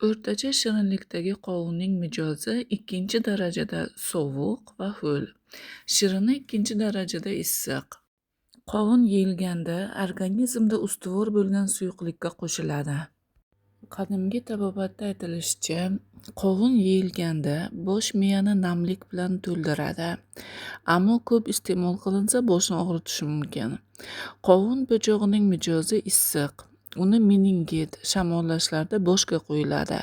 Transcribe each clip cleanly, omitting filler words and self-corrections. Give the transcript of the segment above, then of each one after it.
O'rtacha shirinlikdagi qovunning mijozi ikkinchi darajada sovuq va ho'l. Shirini ikkinchi darajada issiq. Qovun yeyilganda organizmda ustuvor bo'lgan suyuqlikka qo'shiladi. Qadimgi tabobatda aytilishicha, qovun yeyilganda bosh miyani namlik bilan to'ldiradi. Ammo ko'p iste'mol qilinsa boshni og'ritishi mumkin. Qovun po'chog'ining mijozi issiq. Uni meningit, shamollashlarda boshga qo'yiladi.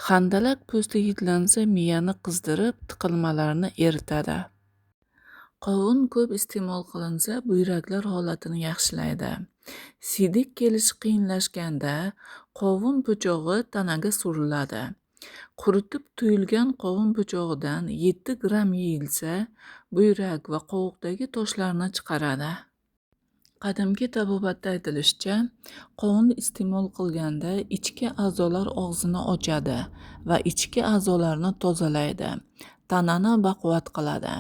Handalak po'sti hidlansa miyani qizdirib, tiqilmalarni eritadi. Qovun ko'p iste'mol qilinsa buyraklar holatini yaxshilaydi. Siydik kelishi qiyinlashganda qovun po'chog'i tanaga suriladi. Quritib tuyulgan qovun po'chog'idan 7 gramm yeyilsa, buyrak va qovoqdagi toshlarni chiqaradi. Qadimgi tabobatda aytilishicha, qovun iste'mol qilganda ichki a'zolar og'zini ochadi va ichki a'zolarni tozalaydi, tanani baquvvat qiladi.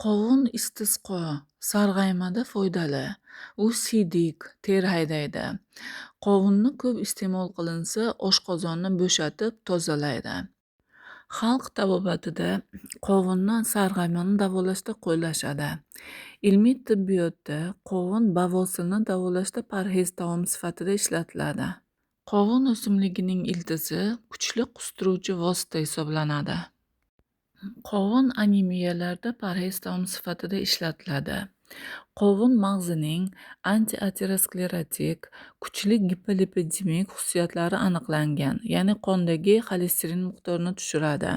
Qovun istisqo, sarg'aymada foydali. U siydik, ter haydaydi. Qovunni ko'p iste'mol qilinsa, oshqozonni bo'shatib, tozalaydi. Xalq tabobatida qovunni sarg'aymani davolashda qo'llashadi. Ilmiy tibbiyotda qovun bavosilni davolashda parhez taom sifatida ishlatiladi. Qovun o'simligining ildizi kuchli qustiruvchi vosita hisoblanadi. Qovun anemiyalarda parhez taom sifatida ishlatiladi. Qovun mag'zining antiaterosklerotik, kuchli gipolipidemik xususiyatlari aniqlangan, ya'ni qondagi xolesterin miqdorini tushiradi.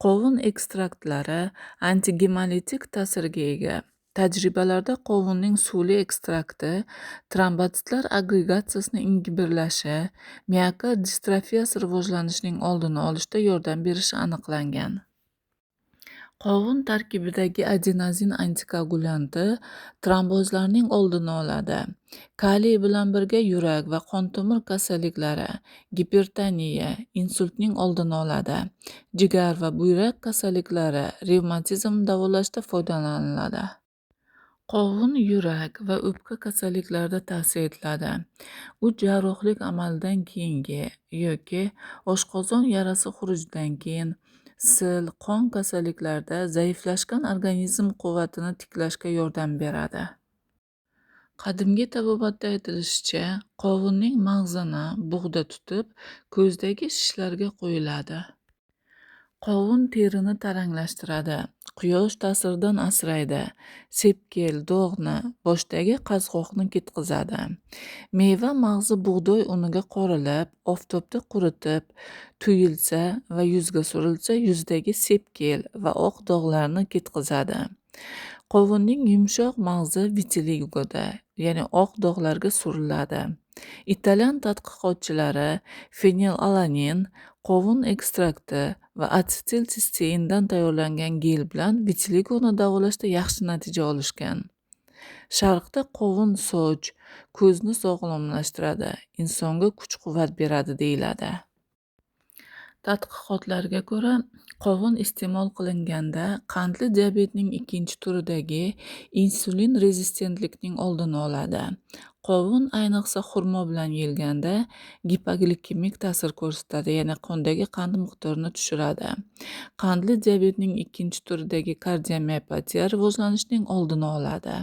Qovun ekstraktlari antigemolitik ta'sirga ega. Tajribalarda qovunning suvli ekstrakti trombotitlar agregatsiyasini ingiberlashi, miokard distrofiyasi rivojlanishining oldini olishda yordam berishi aniqlangan. Qovun tarkibidagi adenozin antikoagulanti trombozlarning oldini oladi. Kaliy bilan birga yurak va qon tomir kasalliklari, gipertoniya, insultning oldini oladi. Jigar va buyrak kasalliklari, revmatizmni davolashda foydalaniladi. Qovun yurak va o'pka kasalliklarida tavsiya etiladi. U jarrohlik amalidan keyingi yoki oshqozon yarasi xurujidan keyin sil, qon kasalliklarida zaiflashgan organizm quvvatini tiklashga yordam beradi. Qadimgi tabobatda aytilishicha, qovunning mag'zini bug'da tutib, ko'zdagi shishlarga qo'yiladi. Qovun terini taranglashtiradi, quyosh ta'siridan asraydi, sepkil, dog'ni, boshdagi qazg'oqni ketqizadi. Meva mag'zi bug'doy uniga qorilib, oftobda quritib, tuyilsa va yuzga surilsa, yuzdagi sepkil va oq dog'larni ketqizadi. Qovunning yumshoq mag'zi vitiligoda, ya'ni oq dog'larga suriladi. Italyan tadqiqotchilari fenilalanin, qovun ekstrakti va asetil sisteindan tayyorlangan gel bilan vitiligoni davolashda yaxshi natija olishgan. Sharqda qovun soch, ko'zni sog'lomlashtiradi, insonga kuch-quvvat beradi deyiladi. Tadqiqotlarga ko'ra, qovun iste'mol qilinganda qandli diabetning ikkinchi turidagi insulin rezistentlikning oldini oladi. Qovun ayniqsa xurmo bilan yeyilganda gipoglikemik ta'sir ko'rsatadi, ya'ni qondagi qand miqdorini tushiradi. Qandli diabetning ikkinchi turidagi kardiomiopatiya rivojlanishining oldini oladi.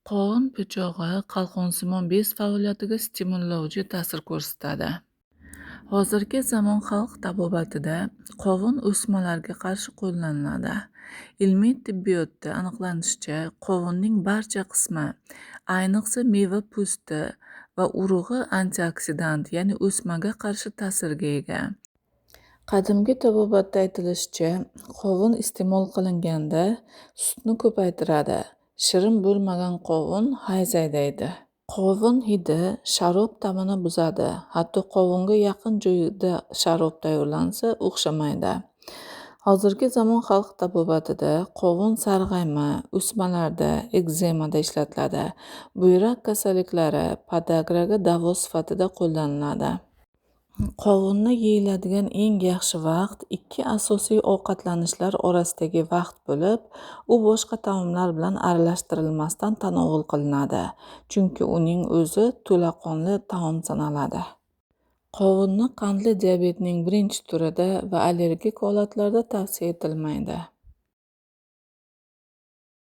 Qovun po'chog'i qalqonsimon bez faoliyatiga stimullovchi ta'sir ko'rsatadi. Hozirgi zamon xalq tabobatida qovun o'smalarga qarshi qo'llaniladi. Ilmiy tibbiyotda aniqlanishicha, qovunning barcha qismi, ayniqsa meva po'sti va urug'i antioksidant, ya'ni o'smaga qarshi ta'sirga ega. Qadimgi tabobatda aytilishicha, qovun iste'mol qilinganda sutni ko'paytiradi. Shirin bo'lmagan qovun hayz haydaydi. Qovun hidi sharob ta'mini buzadi. Hatto qovunga yaqin joyda sharob tayyorlansa, o'xshamaydi. Hozirgi zamon xalq tabobatida qovun sarg'ayma, o'smalarda, ekzemada ishlatiladi. Buyrak kasalliklari, podagraga davo sifatida qo'llaniladi. Qovunni yeyiladigan eng yaxshi vaqt ikki asosiy ovqatlanishlar orasidagi vaqt bo'lib, u boshqa taomlar bilan aralashtirilmasdan tanovul qilinadi, chunki uning o'zi to'laqonli taom sanaladi. Qovunni qandli diabetning birinchi turida va allergik holatlarda tavsiya etilmaydi.